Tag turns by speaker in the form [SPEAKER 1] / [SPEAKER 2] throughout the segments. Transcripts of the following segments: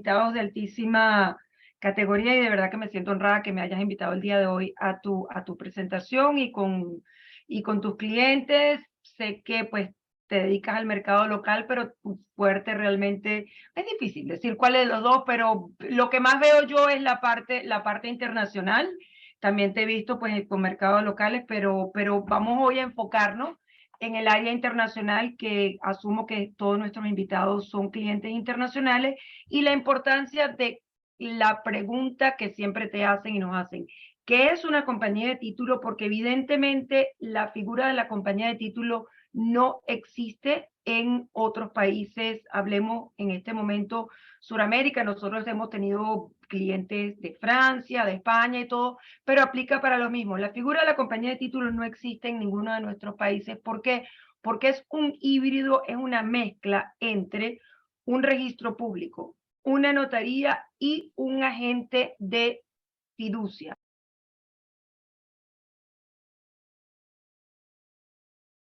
[SPEAKER 1] invitados de altísima categoría y de verdad que me siento honrada que me hayas invitado el día de hoy a tu presentación y con tus clientes. Sé que pues te dedicas al mercado local, pero tu fuerte realmente es difícil decir cuál es de los dos, pero lo que más veo yo es la parte internacional. También te he visto pues con mercados locales, pero vamos hoy a enfocarnos en el área internacional, que asumo que todos nuestros invitados son clientes internacionales, y la importancia de la pregunta que siempre te hacen y nos hacen: ¿qué es una compañía de título? Porque evidentemente la figura de la compañía de título no existe en otros países. Hablemos en este momento Suramérica. Nosotros hemos tenido clientes de Francia, de España y todo, pero aplica para lo mismo. La figura de la compañía de títulos no existe en ninguno de nuestros países. ¿Por qué? Porque es un híbrido, es una mezcla entre un registro público, una notaría y un agente de fiducia.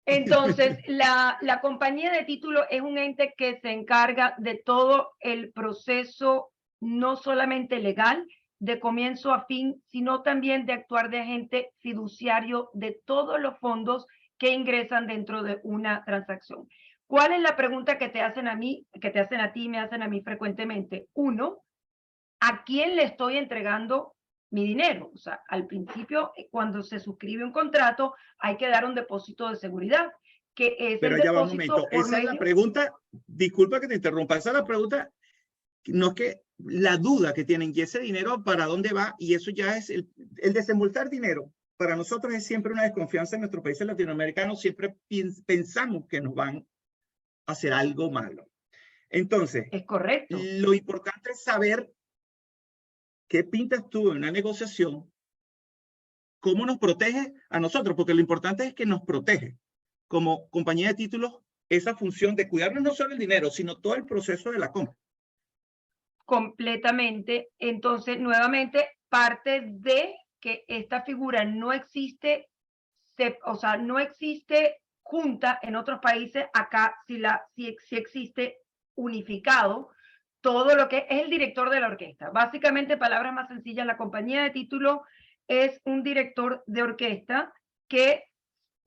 [SPEAKER 1] Entonces, la compañía de título es un ente que se encarga de todo el proceso, no solamente legal, de comienzo a fin, sino también de actuar de agente fiduciario de todos los fondos que ingresan dentro de una transacción. ¿Cuál es la pregunta que te hacen a mí, que te hacen a ti y me hacen a mí frecuentemente? Uno, ¿a quién le estoy entregando mi dinero? O sea, al principio, cuando se suscribe un contrato, hay que dar un depósito de seguridad, que es
[SPEAKER 2] Pero
[SPEAKER 1] el
[SPEAKER 2] ya va un
[SPEAKER 1] depósito
[SPEAKER 2] momento.
[SPEAKER 1] por
[SPEAKER 2] Esa
[SPEAKER 1] medio...
[SPEAKER 2] es la pregunta, disculpa que te interrumpa, esa es la pregunta, no es que la duda que tienen, y ese dinero para dónde va, y eso ya es el desembolsar dinero. Para nosotros es siempre una desconfianza en nuestros países latinoamericanos, siempre pensamos que nos van a hacer algo malo. Entonces,
[SPEAKER 1] es correcto.
[SPEAKER 2] Lo importante es saber qué pintas tú en una negociación, cómo nos protege a nosotros, porque lo importante es que nos protege como compañía de títulos esa función de cuidarnos no solo el dinero, sino todo el proceso de la compra.
[SPEAKER 1] Completamente. Entonces, nuevamente, parte de que esta figura no existe, o sea, no existe junta en otros países. Acá sí existe unificado todo lo que es el director de la orquesta. Básicamente, palabras más sencillas, la compañía de título es un director de orquesta que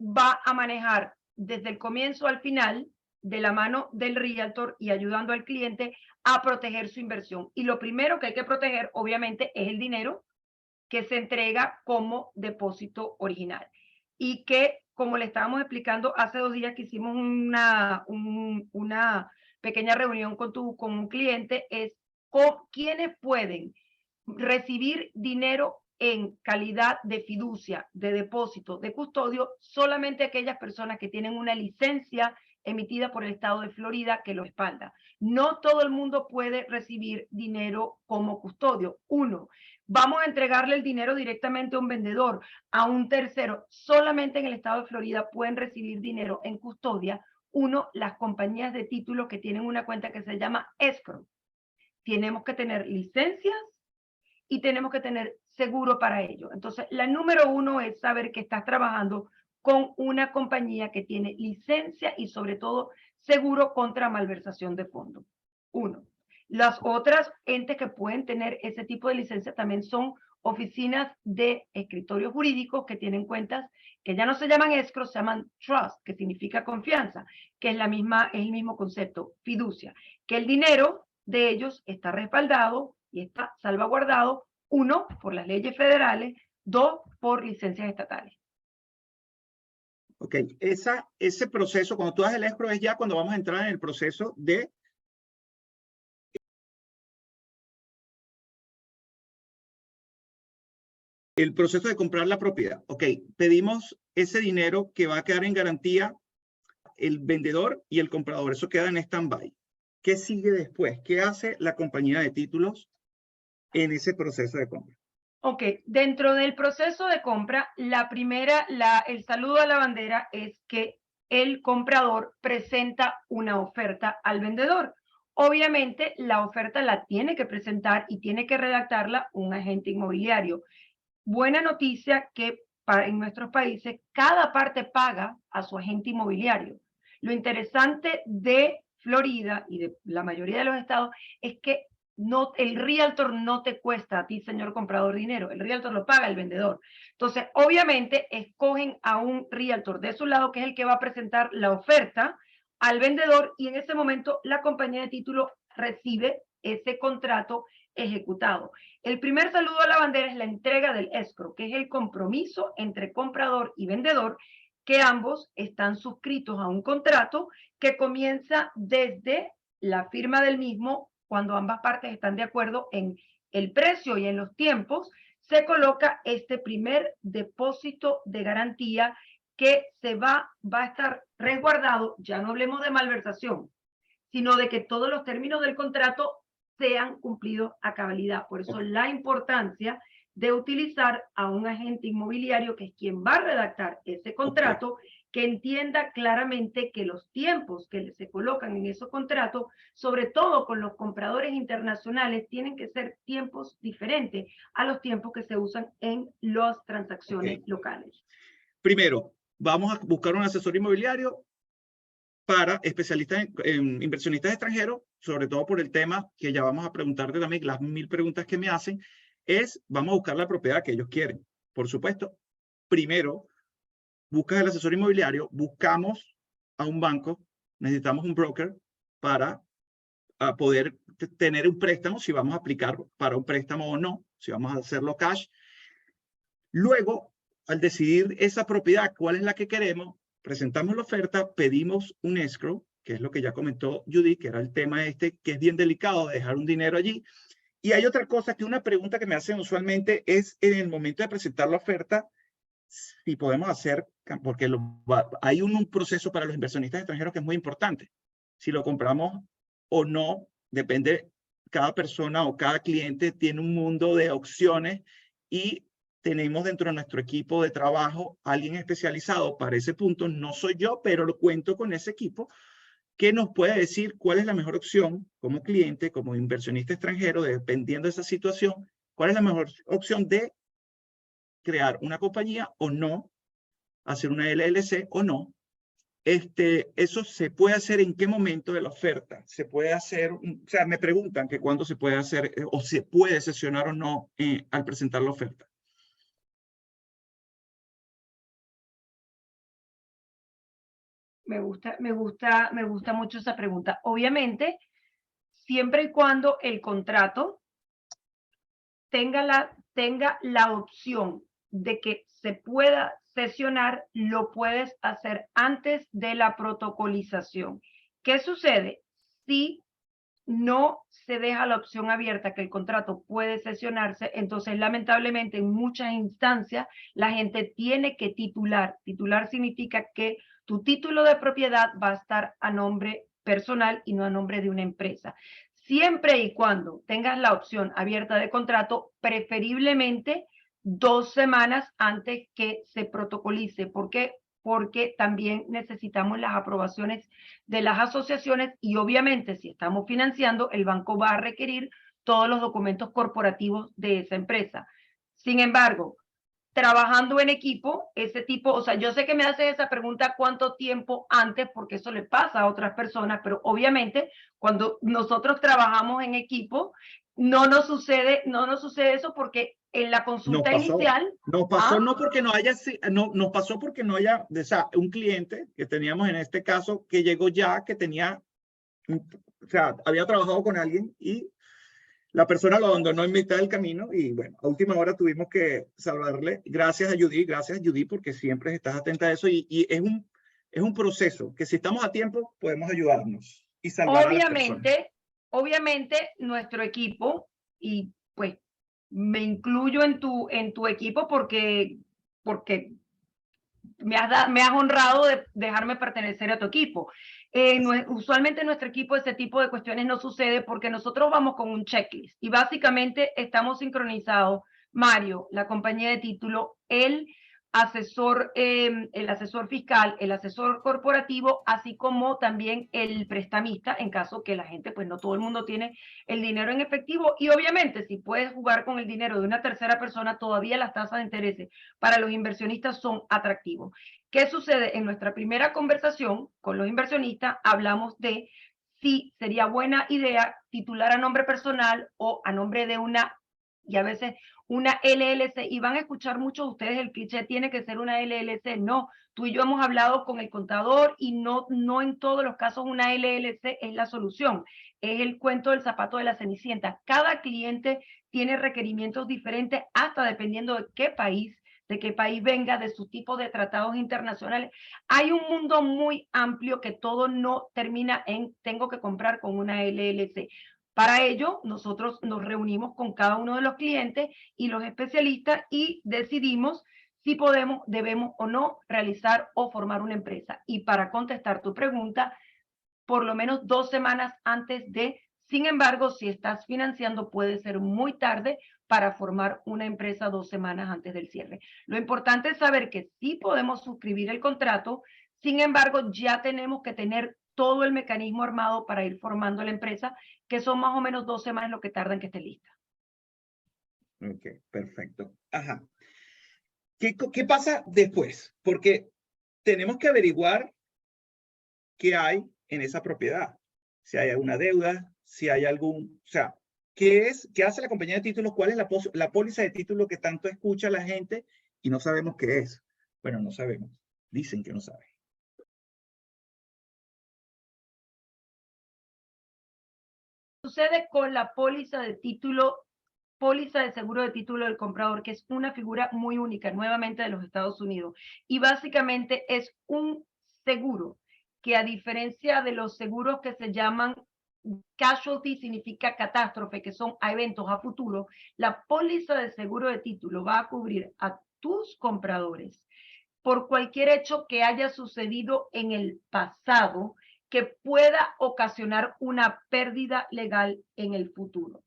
[SPEAKER 1] va a manejar desde el comienzo al final, de la mano del realtor y ayudando al cliente a proteger su inversión. Y lo primero que hay que proteger, obviamente, es el dinero que se entrega como depósito original. Y que, como le estábamos explicando hace 2 días que hicimos una pequeña reunión con un cliente, es quiénes pueden recibir dinero en calidad de fiducia, de depósito, de custodio, solamente aquellas personas que tienen una licencia emitida por el estado de Florida que lo respalda. No todo el mundo puede recibir dinero como custodio. Uno, vamos a entregarle el dinero directamente a un vendedor, a un tercero. Solamente en el estado de Florida pueden recibir dinero en custodia. Uno, las compañías de títulos que tienen una cuenta que se llama escrow. Tenemos que tener licencias y tenemos que tener seguro para ello. Entonces, la número 1 es saber que estás trabajando con una compañía que tiene licencia y sobre todo seguro contra malversación de fondos. 1. Las otras entes que pueden tener ese tipo de licencia también son oficinas de escritorios jurídicos que tienen cuentas que ya no se llaman escrow, se llaman trust, que significa confianza, que es el mismo concepto, fiducia, que el dinero de ellos está respaldado y está salvaguardado, 1, por las leyes federales, 2, por licencias estatales.
[SPEAKER 2] Ok, ese proceso, cuando tú das el escrow, es ya cuando vamos a entrar en el proceso de comprar la propiedad. Ok, pedimos ese dinero que va a quedar en garantía el vendedor y el comprador. Eso queda en stand-by. ¿Qué sigue después? ¿Qué hace la compañía de títulos en ese proceso de compra?
[SPEAKER 1] Ok, dentro del proceso de compra, el saludo a la bandera es que el comprador presenta una oferta al vendedor. Obviamente, la oferta la tiene que presentar y tiene que redactarla un agente inmobiliario. Buena noticia que en nuestros países cada parte paga a su agente inmobiliario. Lo interesante de Florida y de la mayoría de los estados es que no, el realtor no te cuesta a ti, señor comprador, dinero. El realtor lo paga el vendedor. Entonces, obviamente, escogen a un realtor de su lado, que es el que va a presentar la oferta al vendedor, y en ese momento la compañía de título recibe ese contrato ejecutado. El primer saludo a la bandera es la entrega del escrow, que es el compromiso entre comprador y vendedor, que ambos están suscritos a un contrato que comienza desde la firma del mismo. Cuando ambas partes están de acuerdo en el precio y en los tiempos, se coloca este primer depósito de garantía que va a estar resguardado. Ya no hablemos de malversación, sino de que todos los términos del contrato sean cumplidos a cabalidad. Por eso la importancia de utilizar a un agente inmobiliario, que es quien va a redactar ese contrato, que entienda claramente que los tiempos que se colocan en esos contratos, sobre todo con los compradores internacionales, tienen que ser tiempos diferentes a los tiempos que se usan en las transacciones locales.
[SPEAKER 2] Primero, vamos a buscar un asesor inmobiliario para especialistas en inversionistas extranjeros, sobre todo por el tema que ya vamos a preguntarte también, las 1000 preguntas que me hacen, vamos a buscar la propiedad que ellos quieren. Por supuesto, primero, buscas el asesor inmobiliario, buscamos a un banco, necesitamos un broker para poder tener un préstamo, si vamos a aplicar para un préstamo o no, si vamos a hacerlo cash. Luego, al decidir esa propiedad, cuál es la que queremos, presentamos la oferta, pedimos un escrow, que es lo que ya comentó Judy, que era el tema que es bien delicado de dejar un dinero allí. Y hay otra cosa, que una pregunta que me hacen usualmente es en el momento de presentar la oferta, si podemos hacer, porque hay un proceso para los inversionistas extranjeros que es muy importante. Si lo compramos o no, depende, cada persona o cada cliente tiene un mundo de opciones, y tenemos dentro de nuestro equipo de trabajo alguien especializado para ese punto. No soy yo, pero lo cuento con ese equipo que nos puede decir cuál es la mejor opción como cliente, como inversionista extranjero, dependiendo de esa situación, cuál es la mejor opción de crear una compañía o no, hacer una LLC o no. Eso se puede hacer en qué momento de la oferta. Se puede hacer, o sea, me preguntan que cuándo se puede hacer o se puede sesionar o no al presentar la oferta.
[SPEAKER 1] Me gusta mucho esa pregunta. Obviamente, siempre y cuando el contrato tenga la opción de que se pueda sesionar, lo puedes hacer antes de la protocolización. ¿Qué sucede? Si no se deja la opción abierta que el contrato puede sesionarse, entonces lamentablemente en muchas instancias la gente tiene que titular. Titular significa que tu título de propiedad va a estar a nombre personal y no a nombre de una empresa. Siempre y cuando tengas la opción abierta de contrato, preferiblemente 2 semanas antes que se protocolice. ¿Por qué? Porque también necesitamos las aprobaciones de las asociaciones, y obviamente si estamos financiando, el banco va a requerir todos los documentos corporativos de esa empresa. Sin embargo, trabajando en equipo, ese tipo, o sea, yo sé que me haces esa pregunta cuánto tiempo antes, porque eso le pasa a otras personas, pero obviamente cuando nosotros trabajamos en equipo, no nos sucede eso, porque en la consulta inicial.
[SPEAKER 2] Nos pasó no porque no haya, no, nos pasó porque no haya, o sea, un cliente que teníamos en este caso que llegó ya, que tenía, o sea, había trabajado con alguien y la persona lo abandonó en mitad del camino, y bueno, a última hora tuvimos que salvarle. Gracias a Judy, porque siempre estás atenta a eso, y es un proceso que si estamos a tiempo podemos ayudarnos y salvar a las personas.
[SPEAKER 1] Obviamente nuestro equipo, y pues me incluyo en tu equipo porque me has honrado de dejarme pertenecer a tu equipo. Usualmente en nuestro equipo ese tipo de cuestiones no sucede porque nosotros vamos con un checklist y básicamente estamos sincronizados, Mario, la compañía de título, el asesor fiscal, el asesor corporativo, así como también el prestamista, en caso que la gente, pues no todo el mundo tiene el dinero en efectivo, y obviamente si puedes jugar con el dinero de una tercera persona, todavía las tasas de interés para los inversionistas son atractivos. ¿Qué sucede? En nuestra primera conversación con los inversionistas hablamos de sí sería buena idea titular a nombre personal o a nombre de una, y a veces una LLC, y van a escuchar muchos de ustedes el cliché, tiene que ser una LLC. No, tú y yo hemos hablado con el contador y no en todos los casos una LLC es la solución. Es el cuento del zapato de la cenicienta. Cada cliente tiene requerimientos diferentes, hasta dependiendo de qué país venga, de su tipo de tratados internacionales. Hay un mundo muy amplio que todo no termina en tengo que comprar con una LLC. Para ello, nosotros nos reunimos con cada uno de los clientes y los especialistas y decidimos si podemos, debemos o no realizar o formar una empresa. Y para contestar tu pregunta, por lo menos 2 semanas antes de. Sin embargo, si estás financiando, puede ser muy tarde para formar una empresa 2 semanas antes del cierre. Lo importante es saber que sí podemos suscribir el contrato, sin embargo, ya tenemos que tener todo el mecanismo armado para ir formando la empresa, que son más o menos 2 semanas lo que tarda en que esté lista.
[SPEAKER 2] Ok, perfecto. Ajá. ¿Qué pasa después? Porque tenemos que averiguar qué hay en esa propiedad. Si hay alguna deuda, si hay algún, o sea, ¿qué hace la compañía de títulos? ¿Cuál es la póliza de título que tanto escucha la gente y no sabemos qué es? Bueno, no sabemos. Dicen que no saben.
[SPEAKER 1] Sucede con la póliza de seguro de título del comprador, que es una figura muy única, nuevamente de los Estados Unidos. Y básicamente es un seguro que, a diferencia de los seguros que se llaman casualty, significa catástrofe, que son a eventos a futuro, la póliza de seguro de título va a cubrir a tus compradores por cualquier hecho que haya sucedido en el pasado que pueda ocasionar una pérdida legal en el futuro.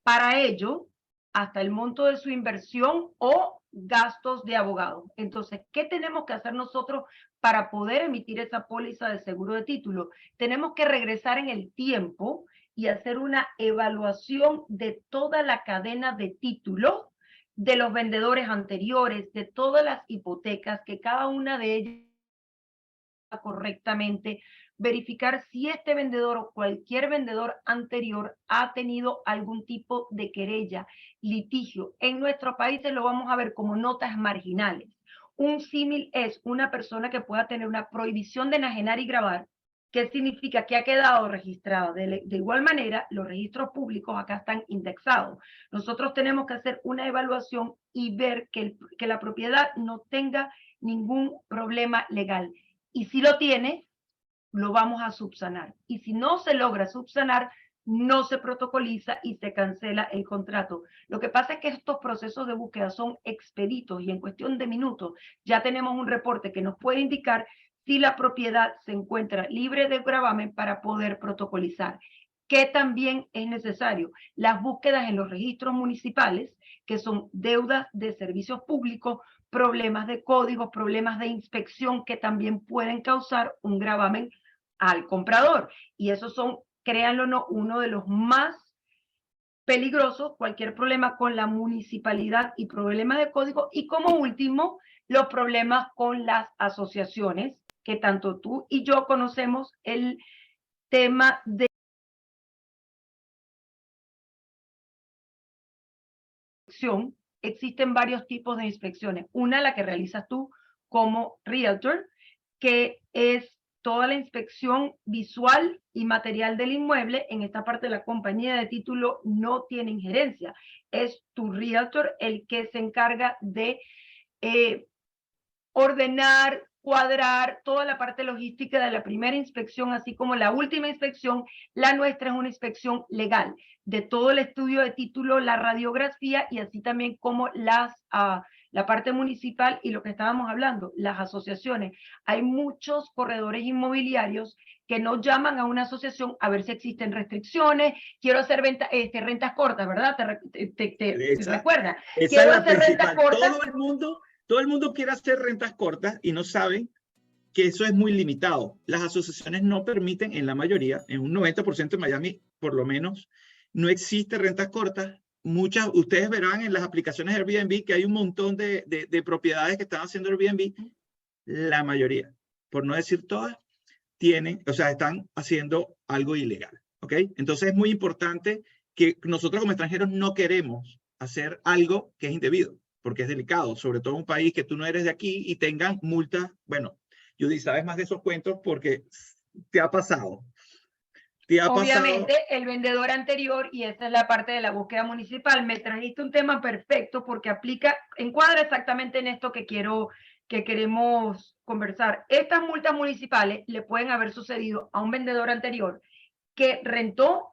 [SPEAKER 1] Para ello, hasta el monto de su inversión o gastos de abogado. Entonces, ¿qué tenemos que hacer nosotros para poder emitir esa póliza de seguro de título? Tenemos que regresar en el tiempo y hacer una evaluación de toda la cadena de títulos, de los vendedores anteriores, de todas las hipotecas, que cada una de ellas correctamente, verificar si este vendedor o cualquier vendedor anterior ha tenido algún tipo de querella, litigio. En nuestros países lo vamos a ver como notas marginales. Un símil es una persona que pueda tener una prohibición de enajenar y grabar, que significa que ha quedado registrado. De igual manera, los registros públicos acá están indexados. Nosotros tenemos que hacer una evaluación y ver que la propiedad no tenga ningún problema legal. Y si lo tiene, lo vamos a subsanar. Y si no se logra subsanar, no se protocoliza y se cancela el contrato. Lo que pasa es que estos procesos de búsqueda son expeditos y en cuestión de minutos ya tenemos un reporte que nos puede indicar si la propiedad se encuentra libre de gravamen para poder protocolizar. Que también es necesario las búsquedas en los registros municipales, que son deudas de servicios públicos, problemas de códigos, problemas de inspección que también pueden causar un gravamen al comprador. Y esos son, créanlo o no, uno de los más peligrosos, cualquier problema con la municipalidad y problemas de código. Y como último, los problemas con las asociaciones, que tanto tú y yo conocemos el tema de inspección. Existen varios tipos de inspecciones. Una, la que realizas tú como realtor, que es toda la inspección visual y material del inmueble. En esta parte la compañía de título no tiene injerencia. Es tu realtor el que se encarga de ordenar, cuadrar toda la parte logística de la primera inspección, así como la última inspección. La nuestra es una inspección legal de todo el estudio de título, la radiografía y así también como la parte municipal y lo que estábamos hablando, las asociaciones. Hay muchos corredores inmobiliarios que no llaman a una asociación a ver si existen restricciones. Quiero hacer rentas cortas, ¿verdad? ¿Te recuerdas?
[SPEAKER 2] Quiero hacer rentas cortas. Todo el mundo quiere hacer rentas cortas y no saben que eso es muy limitado. Las asociaciones no permiten, en la mayoría, en un 90% de Miami, por lo menos, no existe rentas cortas. Ustedes verán en las aplicaciones de Airbnb que hay un montón de propiedades que están haciendo Airbnb. La mayoría, por no decir todas, tienen, o sea, están haciendo algo ilegal, ¿ok? Entonces es muy importante que nosotros como extranjeros no queremos hacer algo que es indebido, porque es delicado, sobre todo en un país que tú no eres de aquí y tengan multas. Bueno, Judy, sabes más de esos cuentos porque te ha pasado.
[SPEAKER 1] Obviamente, el vendedor anterior, y esta es la parte de la búsqueda municipal, me trajiste un tema perfecto porque aplica, encuadra exactamente en esto que queremos conversar. Estas multas municipales le pueden haber sucedido a un vendedor anterior que rentó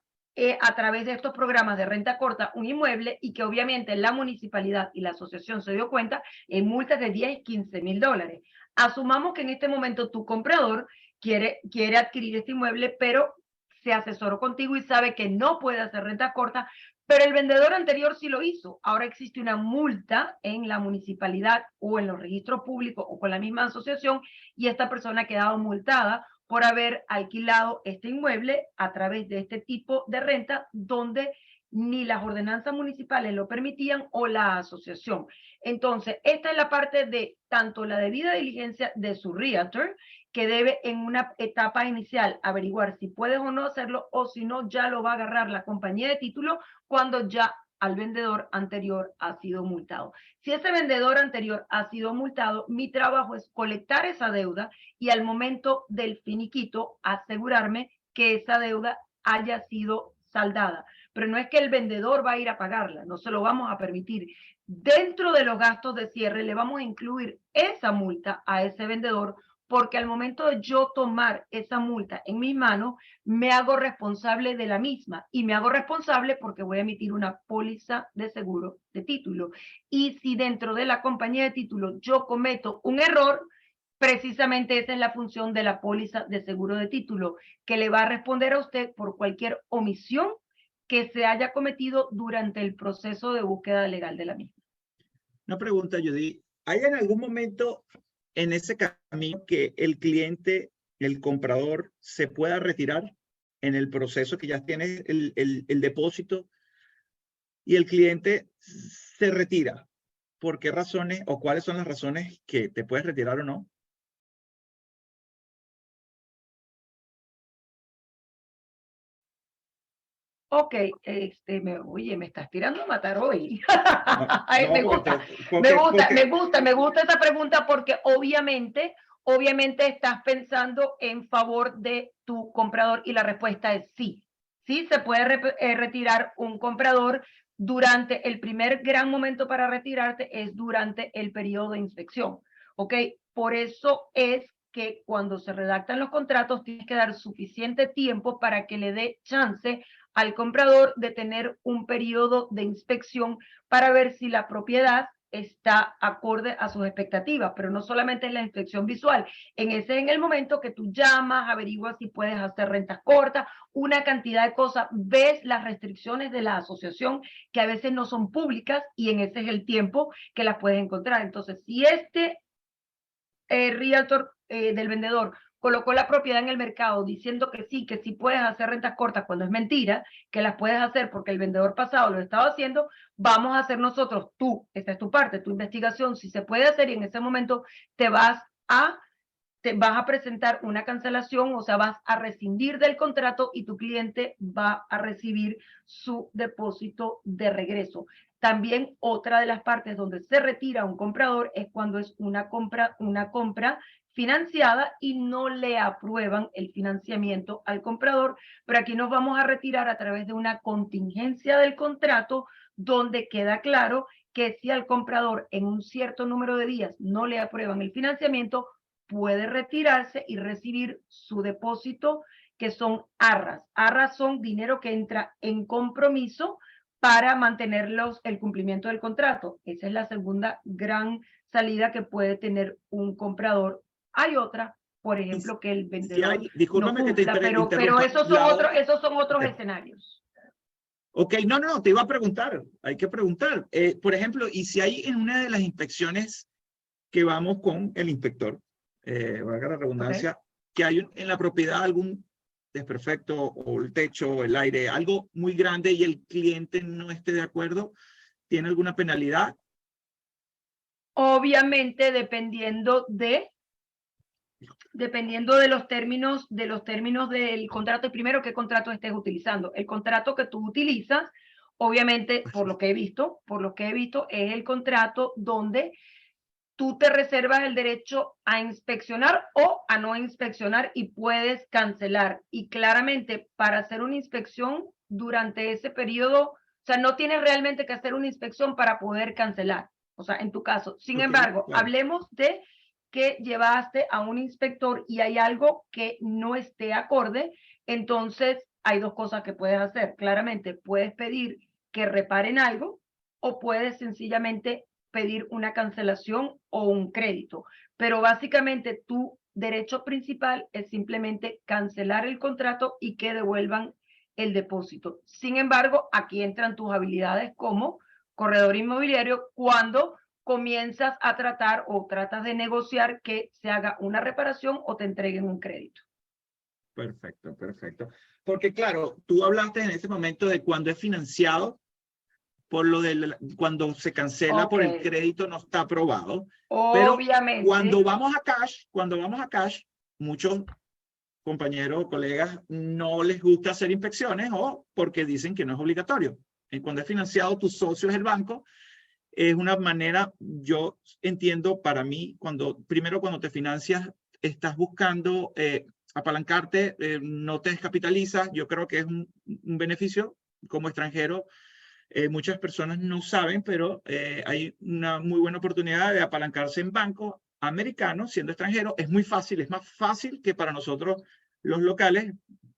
[SPEAKER 1] a través de estos programas de renta corta un inmueble y que obviamente la municipalidad y la asociación se dio cuenta en multas de 10 y 15 mil dólares. Asumamos que en este momento tu comprador quiere adquirir este inmueble, pero se asesoró contigo y sabe que no puede hacer renta corta, pero el vendedor anterior sí lo hizo. Ahora existe una multa en la municipalidad o en los registros públicos o con la misma asociación y esta persona ha quedado multada por haber alquilado este inmueble a través de este tipo de renta donde ni las ordenanzas municipales lo permitían o la asociación. Entonces, esta es la parte de tanto la debida diligencia de su realtor, que debe en una etapa inicial averiguar si puedes o no hacerlo, o si no, ya lo va a agarrar la compañía de título cuando ya al vendedor anterior ha sido multado. Si ese vendedor anterior ha sido multado, mi trabajo es colectar esa deuda y al momento del finiquito asegurarme que esa deuda haya sido saldada. Pero no es que el vendedor va a ir a pagarla, no se lo vamos a permitir. Dentro de los gastos de cierre le vamos a incluir esa multa a ese vendedor porque al momento de yo tomar esa multa en mis manos, me hago responsable de la misma y me hago responsable porque voy a emitir una póliza de seguro de título. Y si dentro de la compañía de título yo cometo un error, precisamente esa es la función de la póliza de seguro de título, que le va a responder a usted por cualquier omisión que se haya cometido durante el proceso de búsqueda legal de la misma.
[SPEAKER 2] Una pregunta, Judy. ¿Hay en algún momento en ese camino que el cliente, el comprador, se pueda retirar en el proceso que ya tiene el depósito y el cliente se retira? ¿Por qué razones o cuáles son las razones que te puedes retirar o no?
[SPEAKER 1] Ok, oye, me estás tirando a matar hoy.
[SPEAKER 2] No,
[SPEAKER 1] Me gusta esa pregunta porque obviamente estás pensando en favor de tu comprador y la respuesta es sí. Sí, se puede retirar un comprador durante el primer gran momento para retirarte es durante el periodo de inspección. Ok, por eso es que cuando se redactan los contratos tienes que dar suficiente tiempo para que le dé chance al comprador de tener un periodo de inspección para ver si la propiedad está acorde a sus expectativas, pero no solamente es la inspección visual, en el momento que tú llamas, averiguas si puedes hacer rentas cortas, una cantidad de cosas, ves las restricciones de la asociación que a veces no son públicas y en ese es el tiempo que las puedes encontrar. Entonces, si este realtor del vendedor colocó la propiedad en el mercado diciendo que sí puedes hacer rentas cortas cuando es mentira, que las puedes hacer porque el vendedor pasado lo estaba haciendo, vamos a hacer nosotros, esta es tu parte, tu investigación, si se puede hacer y en ese momento te vas a presentar una cancelación, o sea, vas a rescindir del contrato y tu cliente va a recibir su depósito de regreso. También otra de las partes donde se retira un comprador es cuando es una compra financiada y no le aprueban el financiamiento al comprador, pero aquí nos vamos a retirar a través de una contingencia del contrato donde queda claro que si al comprador en un cierto número de días no le aprueban el financiamiento, puede retirarse y recibir su depósito, que son arras. Arras son dinero que entra en compromiso para mantener el cumplimiento del contrato. Esa es la segunda gran salida que puede tener un comprador. Hay otra, por ejemplo, que el vendedor no cumpla, pero esos son otros escenarios.
[SPEAKER 2] Ok, no, te iba a preguntar, hay que preguntar. Por ejemplo, y si hay en una de las inspecciones que vamos con el inspector, valga la redundancia, que hay en la propiedad algún desperfecto o el techo o el aire, algo muy grande y el cliente no esté de acuerdo, ¿tiene alguna penalidad?
[SPEAKER 1] Obviamente, dependiendo de Dependiendo de los términos del contrato, y primero qué contrato estés utilizando. El contrato que tú utilizas, obviamente, por lo que he visto, es el contrato donde tú te reservas el derecho a inspeccionar o a no inspeccionar y puedes cancelar. Y claramente, para hacer una inspección durante ese periodo, o sea, no tienes realmente que hacer una inspección para poder cancelar. O sea, en tu caso. Sin embargo,
[SPEAKER 2] claro.
[SPEAKER 1] hablemos de que llevaste a un inspector y hay algo que no esté acorde, entonces hay dos cosas que puedes hacer. Claramente, puedes pedir que reparen algo o puedes sencillamente pedir una cancelación o un crédito. Pero básicamente tu derecho principal es simplemente cancelar el contrato y que devuelvan el depósito. Sin embargo, aquí entran tus habilidades como corredor inmobiliario cuando comienzas a tratar o tratas de negociar que se haga una reparación o te entreguen un crédito.
[SPEAKER 2] Perfecto, perfecto. Porque claro, tú hablaste en ese momento de cuando es financiado, por lo de cuando se cancela por el crédito no está aprobado.
[SPEAKER 1] Obviamente.
[SPEAKER 2] Pero cuando vamos a cash, muchos compañeros o colegas no les gusta hacer inspecciones o porque dicen que no es obligatorio. Y cuando es financiado, tu socio es el banco. Es una manera, yo entiendo para mí, primero cuando te financias, estás buscando apalancarte, no te descapitalizas. Yo creo que es un beneficio como extranjero. Muchas personas no saben, pero hay una muy buena oportunidad de apalancarse en bancos americanos siendo extranjero. Es muy fácil, es más fácil que para nosotros los locales,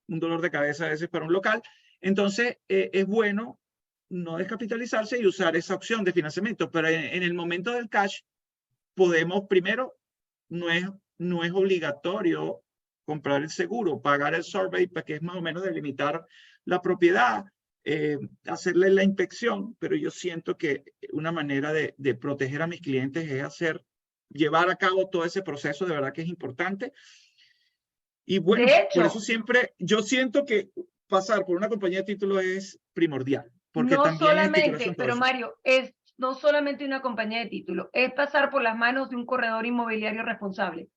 [SPEAKER 2] un dolor de cabeza a veces para un local. Entonces, es bueno no descapitalizarse y usar esa opción de financiamiento, pero en el momento del cash podemos, primero, no es obligatorio comprar el seguro, pagar el survey, que es más o menos delimitar la propiedad, hacerle la inspección, pero yo siento que una manera de proteger a mis clientes es llevar a cabo todo ese proceso, de verdad que es importante. Y bueno,
[SPEAKER 1] de hecho,
[SPEAKER 2] por eso siempre yo siento que pasar por una compañía de títulos es primordial, porque
[SPEAKER 1] no
[SPEAKER 2] también es
[SPEAKER 1] solamente,
[SPEAKER 2] titulación todo
[SPEAKER 1] pero
[SPEAKER 2] eso.
[SPEAKER 1] Mario, es no solamente una compañía de títulos, es pasar por las manos de un corredor inmobiliario responsable.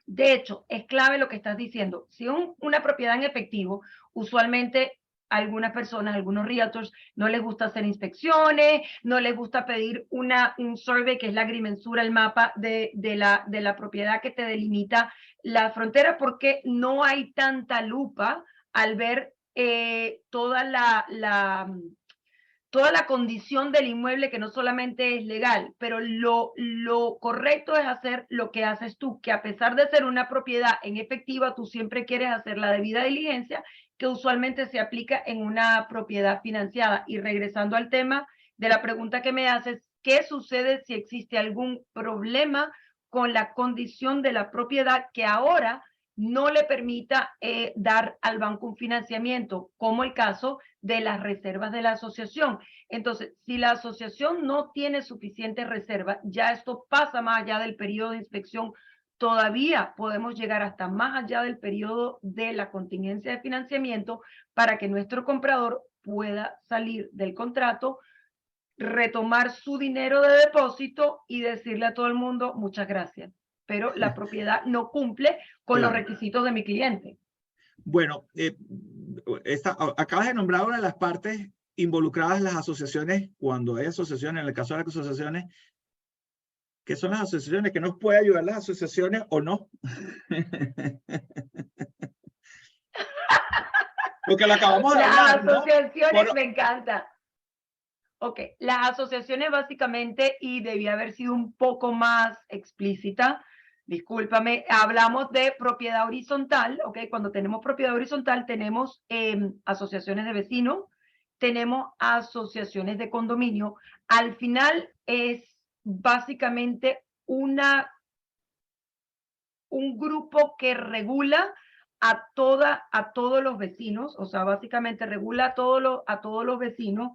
[SPEAKER 1] De hecho, es clave lo que estás diciendo. Si una propiedad en efectivo, usualmente algunas personas, algunos realtors, no les gusta hacer inspecciones, no les gusta pedir un survey, que es la agrimensura, el mapa de la propiedad que te delimita la frontera, porque no hay tanta lupa al ver toda la condición del inmueble, que no solamente es legal, pero lo correcto es hacer lo que haces tú, que a pesar de ser una propiedad en efectiva, tú siempre quieres hacer la debida diligencia que usualmente se aplica en una propiedad financiada. Y regresando al tema de la pregunta que me haces, ¿qué sucede si existe algún problema con la condición de la propiedad que ahora no le permita dar al banco un financiamiento, como el caso de las reservas de la asociación? Entonces, si la asociación no tiene suficiente reserva, ya esto pasa más allá del periodo de inspección, todavía podemos llegar hasta más allá del periodo de la contingencia de financiamiento para que nuestro comprador pueda salir del contrato, retomar su dinero de depósito y decirle a todo el mundo muchas gracias, pero la propiedad no cumple con los requisitos de mi cliente.
[SPEAKER 2] Bueno, acabas de nombrar una de las partes involucradas en las asociaciones, cuando hay asociaciones, en el caso de las asociaciones, ¿qué son las asociaciones? ¿Que nos puede ayudar las asociaciones o no? Porque lo acabamos de hablar, ¿no?
[SPEAKER 1] Las asociaciones, me encanta. Ok, las asociaciones básicamente, y debí haber sido un poco más explícita, discúlpame, hablamos de propiedad horizontal, ok, cuando tenemos propiedad horizontal tenemos asociaciones de vecinos, tenemos asociaciones de condominio. Al final es básicamente un grupo que regula a todos los vecinos, o sea, básicamente regula a todos los vecinos,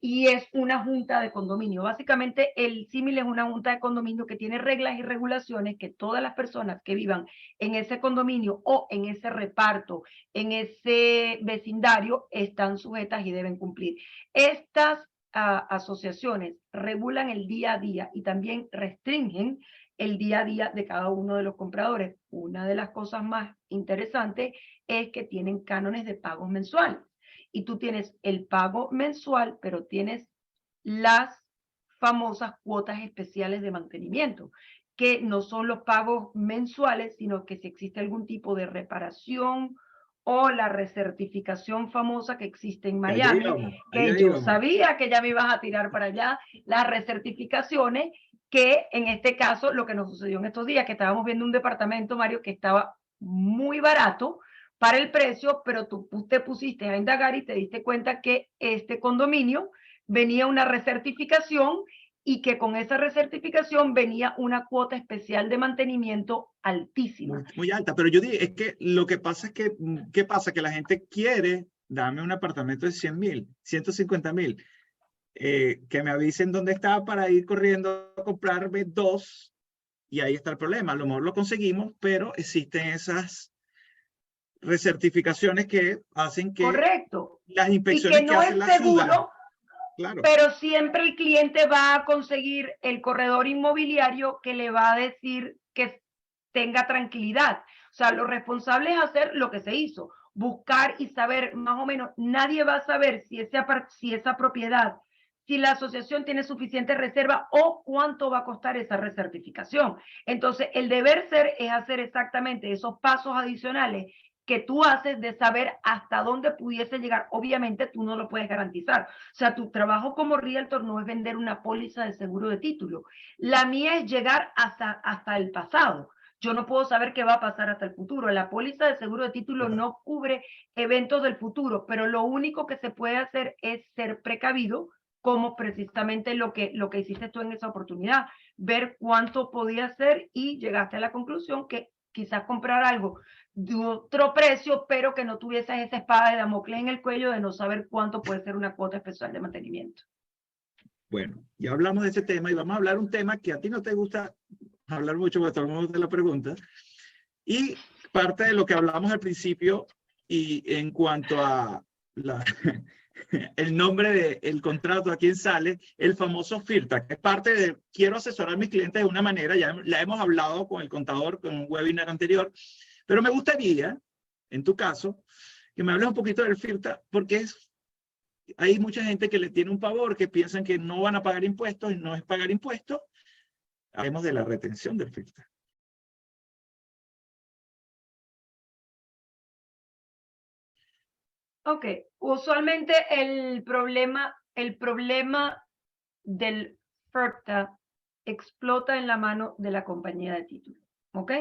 [SPEAKER 1] y es una junta de condominio. Básicamente el símil es una junta de condominio que tiene reglas y regulaciones que todas las personas que vivan en ese condominio o en ese reparto, en ese vecindario, están sujetas y deben cumplir. Estas asociaciones regulan el día a día y también restringen el día a día de cada uno de los compradores. Una de las cosas más interesantes es que tienen cánones de pagos mensuales. Y tú tienes el pago mensual, pero tienes las famosas cuotas especiales de mantenimiento, que no son los pagos mensuales, sino que si existe algún tipo de reparación o la recertificación famosa que existe en Miami, que yo sabía que ya me ibas a tirar para allá, las recertificaciones, que en este caso lo que nos sucedió en estos días, que estábamos viendo un departamento, Mario, que estaba muy barato para el precio, pero tú te pusiste a indagar y te diste cuenta que este condominio venía una recertificación y que con esa recertificación venía una cuota especial de mantenimiento altísima.
[SPEAKER 2] Muy alta, pero yo digo, es que lo que pasa es que, ¿qué pasa? Que la gente quiere, dame un apartamento de 100,000, 150,000, que me avisen dónde está para ir corriendo a comprarme 2, y ahí está el problema. A lo mejor lo conseguimos, pero existen esas recertificaciones que hacen que
[SPEAKER 1] correcto,
[SPEAKER 2] las inspecciones
[SPEAKER 1] y que no
[SPEAKER 2] hace
[SPEAKER 1] es
[SPEAKER 2] la
[SPEAKER 1] seguro,
[SPEAKER 2] ciudad, claro,
[SPEAKER 1] pero siempre el cliente va a conseguir el corredor inmobiliario que le va a decir que tenga tranquilidad. O sea, lo responsable es hacer lo que se hizo, buscar y saber más o menos. Nadie va a saber si esa propiedad, si la asociación tiene suficiente reserva o cuánto va a costar esa recertificación. Entonces, el deber ser es hacer exactamente esos pasos adicionales que tú haces de saber hasta dónde pudiese llegar. Obviamente tú no lo puedes garantizar. O sea, tu trabajo como realtor no es vender una póliza de seguro de título. La mía es llegar hasta el pasado. Yo no puedo saber qué va a pasar hasta el futuro. La póliza de seguro de título no cubre eventos del futuro, pero lo único que se puede hacer es ser precavido, como precisamente lo que hiciste tú en esa oportunidad, ver cuánto podía ser y llegaste a la conclusión que quizás comprar algo de otro precio, pero que no tuvieses esa espada de Damocles en el cuello de no saber cuánto puede ser una cuota especial de mantenimiento.
[SPEAKER 2] Bueno, ya hablamos de este tema y vamos a hablar un tema que a ti no te gusta hablar mucho, porque todo el mundo te la pregunta. Y parte de lo que hablamos al principio y en cuanto a el nombre del contrato, a quién sale, el famoso FIRTA, que es parte de, quiero asesorar a mis clientes de una manera, ya la hemos hablado con el contador con un webinar anterior, pero me gustaría, en tu caso, que me hables un poquito del FIRTA, porque hay mucha gente que le tiene un pavor, que piensan que no van a pagar impuestos y no es pagar impuestos. Hablemos de la retención del FIRTA.
[SPEAKER 1] Ok, usualmente el problema del FIRTA explota en la mano de la compañía de título. ¿Ok?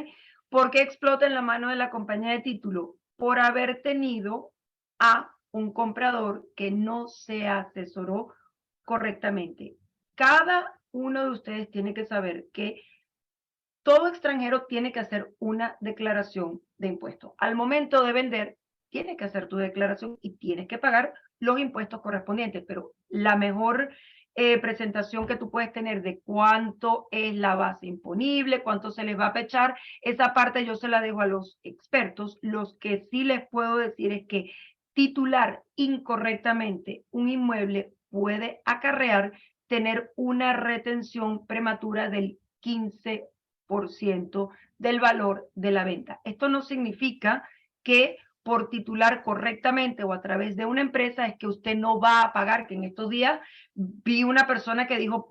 [SPEAKER 1] ¿Por qué explota en la mano de la compañía de título? Por haber tenido a un comprador que no se asesoró correctamente. Cada uno de ustedes tiene que saber que todo extranjero tiene que hacer una declaración de impuestos. Al momento de vender, tienes que hacer tu declaración y tienes que pagar los impuestos correspondientes, pero la mejor presentación que tú puedes tener de cuánto es la base imponible, cuánto se les va a pechar, esa parte yo se la dejo a los expertos. Los que sí les puedo decir es que titular incorrectamente un inmueble puede acarrear tener una retención prematura del 15% del valor de la venta. Esto no significa que por titular correctamente o a través de una empresa es que usted no va a pagar, que en estos días vi una persona que dijo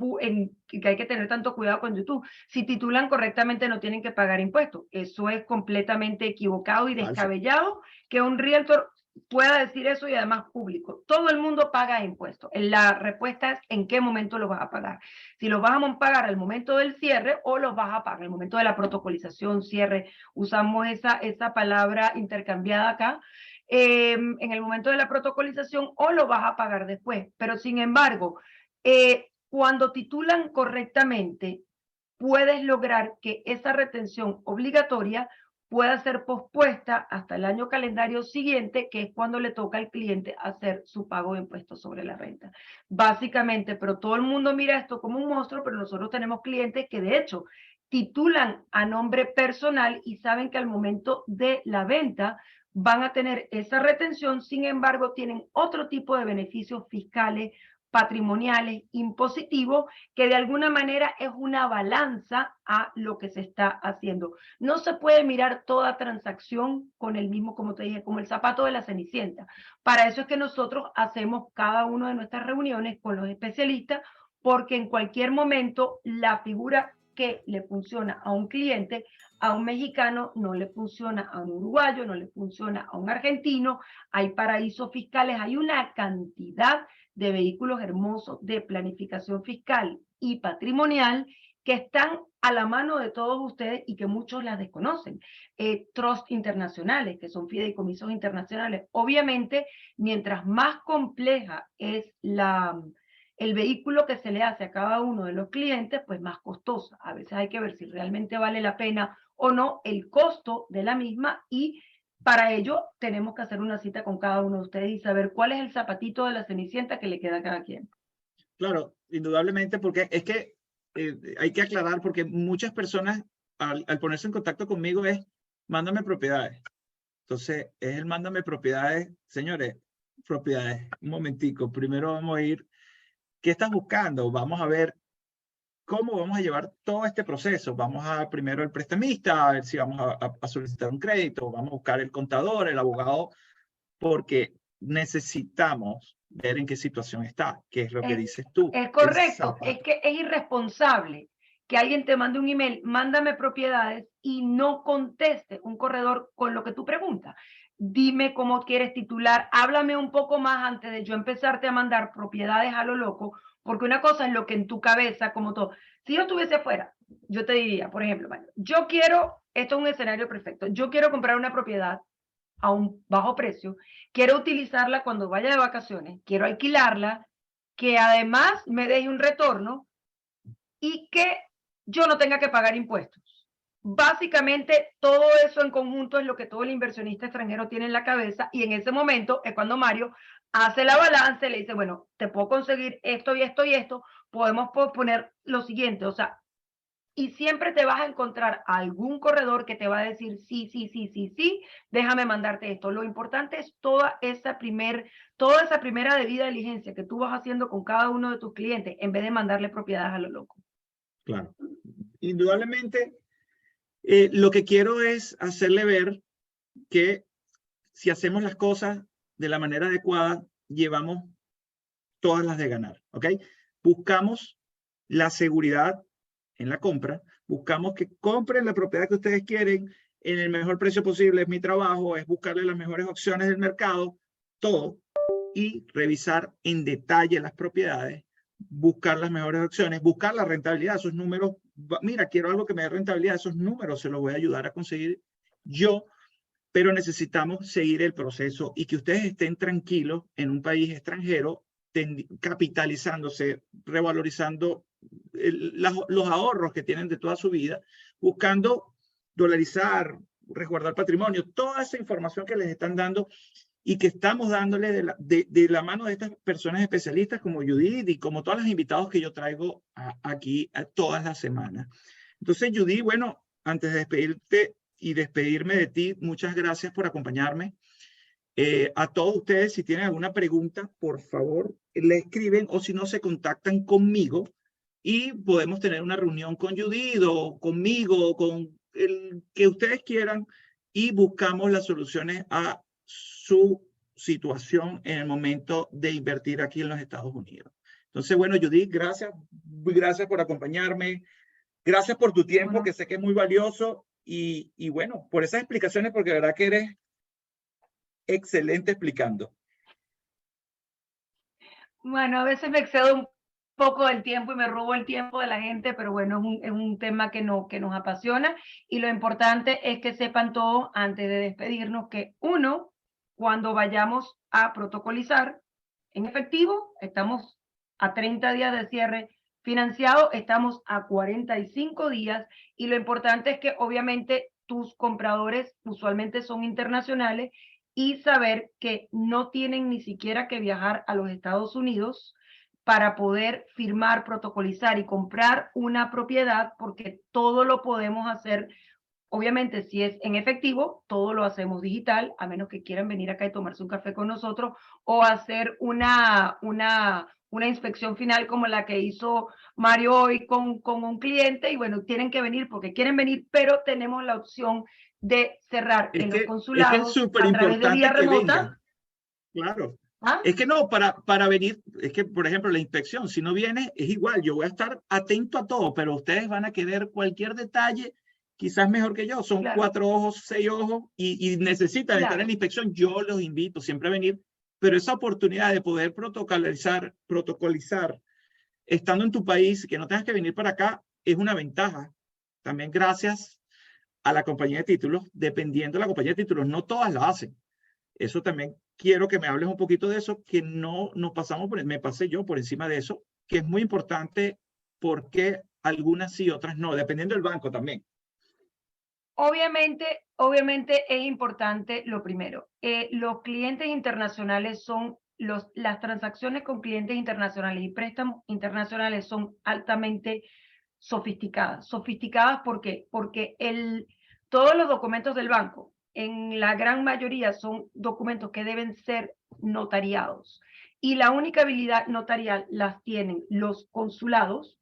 [SPEAKER 1] que hay que tener tanto cuidado con YouTube. Si titulan correctamente no tienen que pagar impuestos. Eso es completamente equivocado y descabellado que un realtor pueda decir eso y además público. Todo el mundo paga impuestos. La respuesta es en qué momento lo vas a pagar. Si los vas a pagar al momento del cierre o los vas a pagar al momento de la protocolización, cierre. Usamos esa palabra intercambiada acá. En el momento de la protocolización o lo vas a pagar después. Pero sin embargo, cuando titulan correctamente, puedes lograr que esa retención obligatoria pueda ser pospuesta hasta el año calendario siguiente, que es cuando le toca al cliente hacer su pago de impuestos sobre la renta. Básicamente, pero todo el mundo mira esto como un monstruo, pero nosotros tenemos clientes que de hecho titulan a nombre personal y saben que al momento de la venta van a tener esa retención, sin embargo, tienen otro tipo de beneficios fiscales patrimoniales, impositivos, que de alguna manera es una balanza a lo que se está haciendo. No se puede mirar toda transacción con el mismo, como te dije, como el zapato de la Cenicienta. Para eso es que nosotros hacemos cada una de nuestras reuniones con los especialistas, porque en cualquier momento la figura que le funciona a un cliente, a un mexicano, no le funciona a un uruguayo, no le funciona a un argentino. Hay paraísos fiscales, hay una cantidad de vehículos hermosos de planificación fiscal y patrimonial que están a la mano de todos ustedes y que muchos las desconocen. Trust internacionales, que son fideicomisos internacionales. Obviamente, mientras más compleja es el vehículo que se le hace a cada uno de los clientes, pues más costosa. A veces hay que ver si realmente vale la pena o no el costo de la misma, y para ello tenemos que hacer una cita con cada uno de ustedes y saber cuál es el zapatito de la Cenicienta que le queda a cada quien.
[SPEAKER 2] Claro, indudablemente, porque es que hay que aclarar, porque muchas personas al ponerse en contacto conmigo es, mándame propiedades. Entonces, es el mándame propiedades. Señores, propiedades, un momentico. Primero vamos a ir, ¿qué estás buscando? Vamos a ver cómo vamos a llevar todo este proceso. Vamos a primero el prestamista, a ver si vamos a solicitar un crédito, vamos a buscar el contador, el abogado, porque necesitamos ver en qué situación está, qué es lo que dices tú.
[SPEAKER 1] Es
[SPEAKER 2] El
[SPEAKER 1] correcto, es
[SPEAKER 2] zapato.
[SPEAKER 1] que es irresponsable que alguien te mande un email, mándame propiedades, y no conteste un corredor con lo que tú preguntas. Dime cómo quieres titular, háblame un poco más antes de yo empezarte a mandar propiedades a lo loco, porque una cosa es lo que en tu cabeza, como todo. Si yo estuviese afuera, yo te diría, por ejemplo, bueno, yo quiero, esto es un escenario perfecto, yo quiero comprar una propiedad a un bajo precio, quiero utilizarla cuando vaya de vacaciones, quiero alquilarla, que además me deje un retorno y que yo no tenga que pagar impuestos. Básicamente, todo eso en conjunto es lo que todo el inversionista extranjero tiene en la cabeza, y en ese momento es cuando Mario hace la balanza y le dice, bueno, te puedo conseguir esto y esto y esto, podemos poner lo siguiente, o sea, y siempre te vas a encontrar algún corredor que te va a decir, sí, sí, sí, sí, sí, déjame mandarte esto. Lo importante es toda esa primera debida diligencia que tú vas haciendo con cada uno de tus clientes, en vez de mandarle propiedades a lo loco.
[SPEAKER 2] Claro. Indudablemente, lo que quiero es hacerle ver que si hacemos las cosas de la manera adecuada, llevamos todas las de ganar, ¿ok? Buscamos la seguridad en la compra, buscamos que compren la propiedad que ustedes quieren en el mejor precio posible. Es mi trabajo, es buscarle las mejores opciones del mercado, todo, y revisar en detalle las propiedades, buscar las mejores opciones, buscar la rentabilidad, esos números. Mira, quiero algo que me dé rentabilidad, esos números se los voy a ayudar a conseguir yo, pero necesitamos seguir el proceso y que ustedes estén tranquilos en un país extranjero, capitalizándose, revalorizando los ahorros que tienen de toda su vida, buscando dolarizar, resguardar patrimonio, toda esa información que les están dando y que estamos dándole de la mano de estas personas especialistas como Judith y como todos los invitados que yo traigo aquí todas las semanas. Entonces, Judith, bueno, antes de despedirte y despedirme de ti, muchas gracias por acompañarme. A todos ustedes, si tienen alguna pregunta, por favor, le escriben, o si no, se contactan conmigo y podemos tener una reunión con Judith o conmigo, con el que ustedes quieran, y buscamos las soluciones a su situación en el momento de invertir aquí en los Estados Unidos. Entonces, bueno, Judith, gracias por acompañarme. Gracias por tu tiempo,
[SPEAKER 1] Bueno,
[SPEAKER 2] que sé que es muy valioso, y bueno, por esas explicaciones, porque de verdad que eres excelente explicando.
[SPEAKER 1] bueno, a veces me excedo un poco del tiempo y me robo el tiempo de la gente, pero bueno, es un tema que nos apasiona, y lo importante es que sepan todos antes de despedirnos que uno, cuando vayamos a protocolizar en efectivo, estamos a 30 días de cierre, financiado estamos a 45 días, y lo importante es que obviamente tus compradores usualmente son internacionales, y saber que no tienen ni siquiera que viajar a los Estados Unidos para poder firmar, protocolizar y comprar una propiedad, porque todo lo podemos hacer. Obviamente, si es en efectivo, todo lo hacemos digital, a menos que quieran venir acá y tomarse un café con nosotros o hacer una inspección final como la que hizo Mario hoy con un cliente, y bueno, tienen que venir porque quieren venir, pero tenemos la opción de cerrar en los
[SPEAKER 2] Es que es
[SPEAKER 1] consulados
[SPEAKER 2] súper
[SPEAKER 1] a través de vía
[SPEAKER 2] importante que
[SPEAKER 1] remota.
[SPEAKER 2] vengan. Claro.
[SPEAKER 1] ¿Ah?
[SPEAKER 2] Es que no, para venir, es que, por ejemplo, la inspección, si no viene, es igual, yo voy a estar atento a todo, pero ustedes van a querer cualquier detalle, quizás mejor que yo, son
[SPEAKER 1] Claro,
[SPEAKER 2] 4 ojos, 6 ojos, y necesitan estar en la
[SPEAKER 1] claro.
[SPEAKER 2] inspección, yo los invito siempre a venir, pero esa oportunidad de poder protocolizar, estando en tu país, que no tengas que venir para acá, es una ventaja. También gracias a la compañía de títulos, dependiendo de la compañía de títulos, no todas lo hacen. Eso también quiero que me hables un poquito de eso, que no nos pasamos me pasé yo por encima de eso, que es muy importante porque algunas sí, otras no, dependiendo del banco también.
[SPEAKER 1] Obviamente es importante lo primero. Los clientes internacionales son las transacciones con clientes internacionales y préstamos internacionales son altamente sofisticadas. ¿Sofisticadas por qué? Porque todos los documentos del banco, en la gran mayoría, son documentos que deben ser notariados. Y la única habilidad notarial las tienen los consulados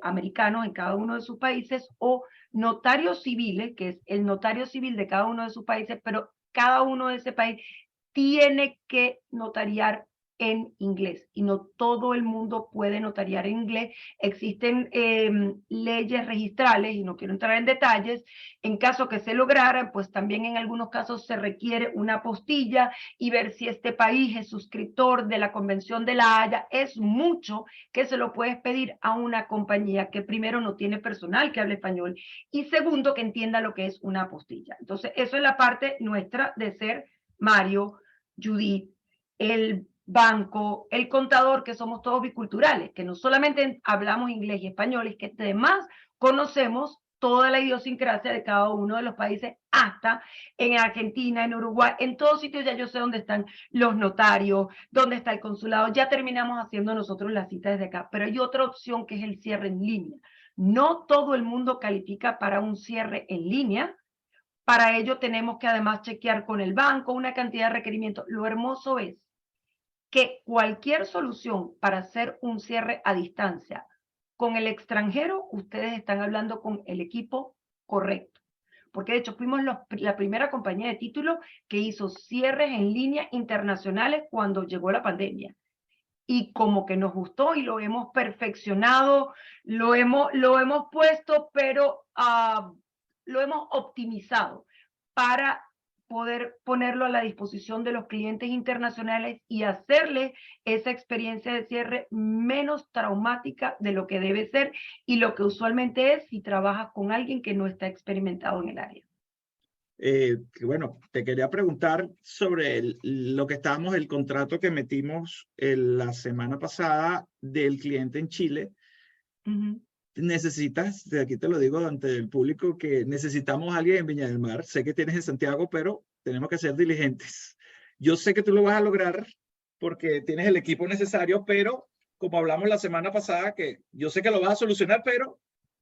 [SPEAKER 1] americanos en cada uno de sus países, o notarios civiles, que es el notario civil de cada uno de sus países, pero cada uno de ese país tiene que notariar en inglés, y no todo el mundo puede notariar en inglés. Existen leyes registrales, y no quiero entrar en detalles. En caso que se lograra, pues también en algunos casos se requiere una apostilla y ver si este país es suscriptor de la Convención de la Haya. Es mucho que se lo puedes pedir a una compañía que primero no tiene personal que hable español y segundo que entienda lo que es una apostilla. Entonces, eso es la parte nuestra de ser Mario, Judith, el banco, el contador, que somos todos biculturales, que no solamente hablamos inglés y español, es que además conocemos toda la idiosincrasia de cada uno de los países, hasta en Argentina, en Uruguay, en todos sitios ya yo sé dónde están los notarios, dónde está el consulado. Ya terminamos haciendo nosotros la cita desde acá, pero hay otra opción que es el cierre en línea. No todo el mundo califica para un cierre en línea. Para ello tenemos que además chequear con el banco una cantidad de requerimientos. Lo hermoso es que cualquier solución para hacer un cierre a distancia con el extranjero, ustedes están hablando con el equipo correcto. Porque de hecho fuimos la primera compañía de títulos que hizo cierres en línea internacionales cuando llegó la pandemia. Y como que nos gustó y lo hemos perfeccionado, lo hemos puesto, pero lo hemos optimizado para poder ponerlo a la disposición de los clientes internacionales y hacerle esa experiencia de cierre menos traumática de lo que debe ser y lo que usualmente es si trabajas con alguien que no está experimentado en el área.
[SPEAKER 2] Bueno, te quería preguntar sobre lo que estábamos, el contrato que metimos la semana pasada del cliente en Chile. Necesitas, de aquí te lo digo ante el público, que necesitamos a alguien en Viña del Mar. Sé que tienes en Santiago, pero tenemos que ser diligentes. Yo sé que tú lo vas a lograr porque tienes el equipo necesario, pero como hablamos la semana pasada, que yo sé que lo vas a solucionar, pero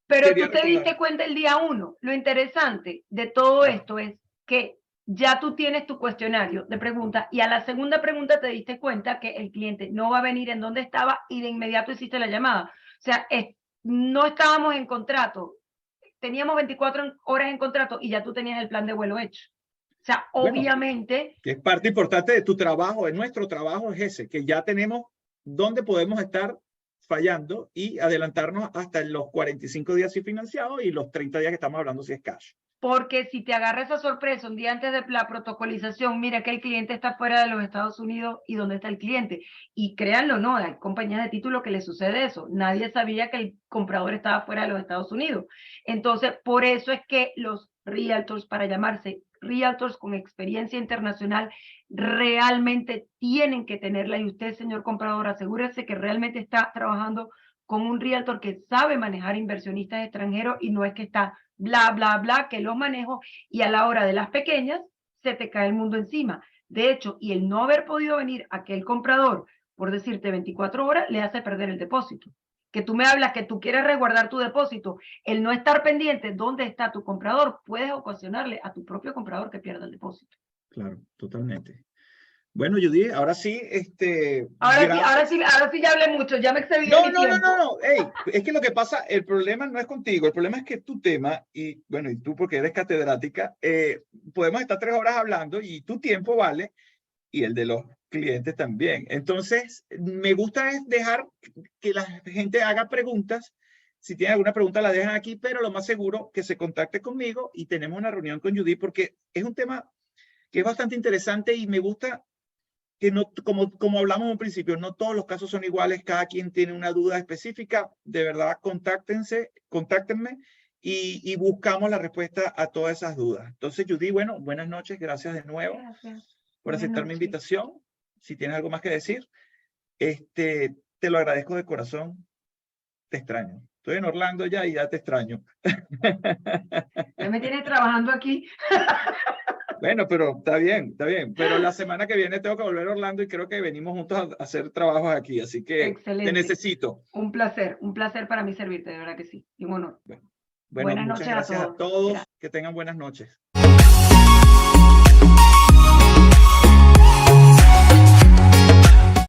[SPEAKER 1] tú te diste cuenta el día 1. Lo interesante de todo esto es que ya tú tienes tu cuestionario de preguntas y a la segunda pregunta te diste cuenta que el cliente no va a venir en donde estaba y de inmediato hiciste la llamada. O sea, no estábamos en contrato, teníamos 24 horas en contrato y ya tú tenías el plan de vuelo hecho. O sea, obviamente...
[SPEAKER 2] Bueno, que es parte importante de tu trabajo, de nuestro trabajo, es ese, que ya tenemos dónde podemos estar fallando y adelantarnos hasta los 45 días si financiado y los 30 días que estamos hablando si es cash.
[SPEAKER 1] Porque si te agarra esa sorpresa un día antes de la protocolización, mira que el cliente está fuera de los Estados Unidos y dónde está el cliente. Y créanlo, no, hay compañías de título que les sucede eso. Nadie sabía que el comprador estaba fuera de los Estados Unidos. Entonces, por eso es que los realtors, para llamarse realtors con experiencia internacional, realmente tienen que tenerla. Y usted, señor comprador, asegúrese que realmente está trabajando con un realtor que sabe manejar inversionistas extranjeros y no es que está bla, bla, bla, que los manejo y a la hora de las pequeñas se te cae el mundo encima. De hecho, y el no haber podido venir aquel comprador, por decirte 24 horas, le hace perder el depósito. Que tú me hablas que tú quieres resguardar tu depósito, el no estar pendiente dónde está tu comprador, puedes ocasionarle a tu propio comprador que pierda el depósito.
[SPEAKER 2] Claro, totalmente. Bueno, Judy, ahora sí,
[SPEAKER 1] Ahora sí ya hablé mucho, ya me excedí de mi tiempo.
[SPEAKER 2] No. Ey, es que lo que pasa, el problema no es contigo, el problema es que tu tema, y bueno, y tú porque eres catedrática, podemos estar 3 horas hablando y tu tiempo vale, y el de los clientes también. Entonces, me gusta es dejar que la gente haga preguntas. Si tienen alguna pregunta, la dejan aquí, pero lo más seguro que se contacte conmigo y tenemos una reunión con Judy porque es un tema que es bastante interesante y me gusta que no, como hablamos en un principio, no todos los casos son iguales, cada quien tiene una duda específica, de verdad, contáctenme y buscamos la respuesta a todas esas dudas. Entonces, Judy, bueno, buenas noches, gracias de nuevo por aceptar mi invitación. Si tienes algo más que decir, te lo agradezco de corazón, te extraño. Estoy en Orlando ya y ya te extraño.
[SPEAKER 1] Ya me tienes trabajando aquí.
[SPEAKER 2] Bueno, pero está bien. Pero la semana que viene tengo que volver a Orlando y creo que venimos juntos a hacer trabajos aquí, así que
[SPEAKER 1] excelente.
[SPEAKER 2] te necesito.
[SPEAKER 1] Un placer para mí servirte, de verdad que sí. Y un honor.
[SPEAKER 2] Bueno,
[SPEAKER 1] buenas
[SPEAKER 2] muchas
[SPEAKER 1] noches
[SPEAKER 2] gracias a todos. Que tengan buenas noches.